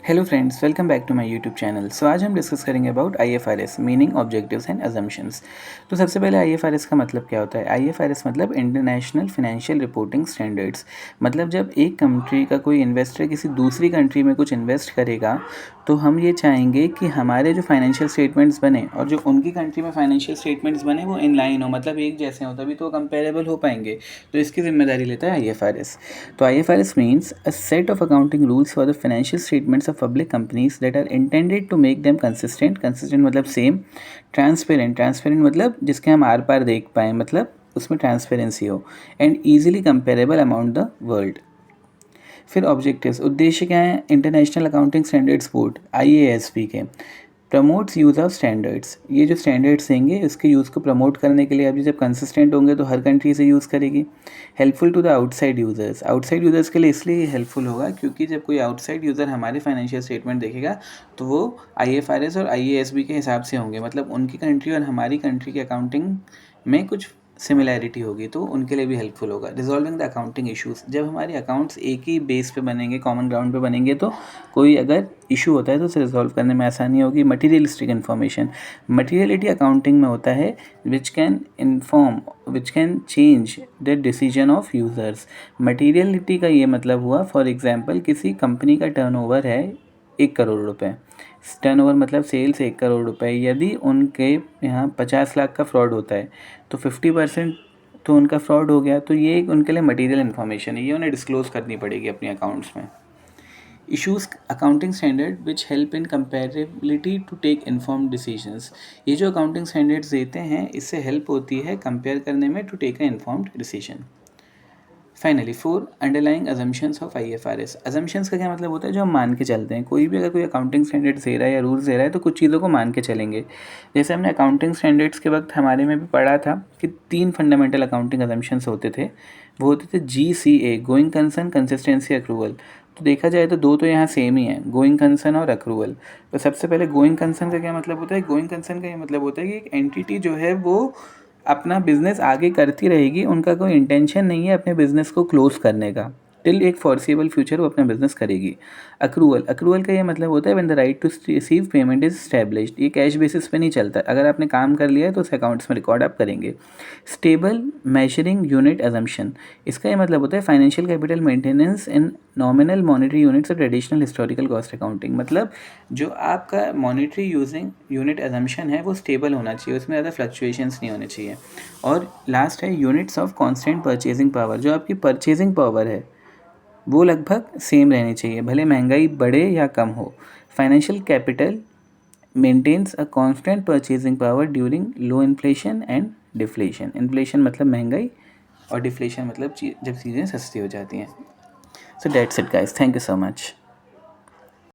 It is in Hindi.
Hello friends, welcome back to my YouTube channel. So आज हम डिस्कस करेंगे about IFRS meaning, objectives and assumptions. तो सबसे पहले आईएफआरएस का मतलब क्या होता है। आईएफआरएस मतलब इंटरनेशनल फाइनेंशियल रिपोर्टिंग स्टैंडर्ड्स। मतलब जब एक कंट्री का कोई इन्वेस्टर किसी दूसरी कंट्री में कुछ इन्वेस्ट करेगा तो हम ये चाहेंगे कि हमारे जो फाइनेंशियल स्टेटमेंट्स बने और जो उनकी कंट्री में फाइनेंशियल स्टेटमेंट्स बने वो इन लाइन हो, मतलब एक जैसे हो, तभी तो कंपेरेबल हो पाएंगे। तो इसकी जिम्मेदारी लेता है आईएफआरएस। तो IFRS means a set of accounting rules for the financial statements of public companies that are intended to make them consistent. Consistent मतलब सेम। ट्रांसपेरेंट, ट्रांसपेरेंट मतलब जिसके हम आर पार देख पाएँ, मतलब उसमें ट्रांसपेरेंसी हो। And easily comparable amount the world. फिर ऑब्जेक्टिव्स, उद्देश्य क्या है। इंटरनेशनल अकाउंटिंग स्टैंडर्ड्स बोर्ड आईएएसबी के प्रमोट्स यूज़ ऑफ स्टैंडर्ड्स। ये जो स्टैंडर्ड्स देंगे इसके यूज़ को प्रमोट करने के लिए, अभी जब कंसिस्टेंट होंगे तो हर कंट्री से यूज़ करेगी। Helpful to the outside users, outside users के लिए इसलिए हेल्पफुल होगा क्योंकि जब कोई आउटसाइड यूज़र हमारे फाइनेंशियल स्टेटमेंट देखेगा तो वो आईएफआरएस और आईएएसबी के हिसाब से होंगे, मतलब उनकी कंट्री और हमारी कंट्री के अकाउंटिंग में कुछ सिमिलैरिटी होगी, तो उनके लिए भी हेल्पफुल होगा। रिजॉल्विंग द अकाउंटिंग इश्यूज़, जब हमारे अकाउंट्स एक ही बेस पे बनेंगे, कॉमन ग्राउंड पे बनेंगे, तो कोई अगर इशू होता है तो उसे रिजॉल्व करने में आसानी होगी। मटीरियलिस्टिक इन्फॉर्मेशन, मटीरियलिटी अकाउंटिंग में होता है which can change the decision of users. Materiality का ये मतलब हुआ, फॉर एग्जांपल किसी कंपनी का टर्नओवर है 1 करोड़ रुपए। टर्नओवर मतलब सेल्स 1 करोड़ रुपए। यदि उनके यहाँ 50 लाख का फ्रॉड होता है तो 50% तो उनका फ्रॉड हो गया, तो ये उनके लिए मटेरियल इन्फॉर्मेशन है, ये उन्हें डिस्क्लोज़ करनी पड़ेगी अपने अकाउंट्स में। Issues accounting standard which help in comparability to take informed decisions. ये जो अकाउंटिंग स्टैंडर्ड्स देते हैं इससे हेल्प होती है कंपेयर करने में, to take a informed decision. Finally 4 underlying assumptions of IFRS. Assumptions का क्या मतलब होता है, जो हम मान के चलते हैं। कोई भी अगर कोई अकाउंटिंग स्टैंडर्ड्स दे रहा है या रूल्स दे रहा है तो कुछ चीज़ों को मान के चलेंगे। जैसे हमने अकाउंटिंग स्टैंडर्ड्स के वक्त हमारे में भी पढ़ा था कि 3 फंडामेंटल अकाउंटिंग अजम्पशंस होते थे। वो होते थे GCA, going concern, consistency, accrual. तो देखा जाए तो दो तो यहाँ सेम ही है, गोइंग कंसर्न और अक्रूवल। तो सबसे पहले गोइंग कंसर्न का क्या मतलब होता है। गोइंग कंसर्न का ये मतलब होता है कि एक एंटिटी जो है वो अपना बिज़नेस आगे करती रहेगी, उनका कोई इंटेंशन नहीं है अपने बिज़नेस को क्लोज़ करने का। टिल एक फॉरसेबल फ्यूचर वो अपना बिज़नेस करेगी। अक्रूवल, अक्रूवल का ये मतलब होता है when the right to receive payment is established. ये कैश बेसिस पे नहीं चलता, अगर आपने काम कर लिया है तो उस अकाउंट्स में रिकॉर्ड आप करेंगे। स्टेबल मेजरिंग यूनिट अजम्पशन, इसका ये मतलब होता है फाइनेंशियल कैपिटल मेंटेनेंस इन नॉमिनल मॉनेटरी यूनिट्स और ट्रेडिशनल हिस्टोरिकल कॉस्ट अकाउंटिंग। मतलब जो आपका मॉनेटरी यूजिंग यूनिट अजम्पशन है वो स्टेबल होना चाहिए, उसमें ज़्यादा फ्लक्चुएशंस नहीं होने चाहिए। और लास्ट है units of constant purchasing power. जो आपकी परचेजिंग पावर है वो लगभग सेम रहनी चाहिए, भले महंगाई बढ़े या कम हो। Financial capital maintains a constant purchasing power during low inflation and deflation. Inflation मतलब महंगाई और डिफ्लेशन मतलब जब चीज़ें सस्ती हो जाती हैं। So that's it guys, thank you so much.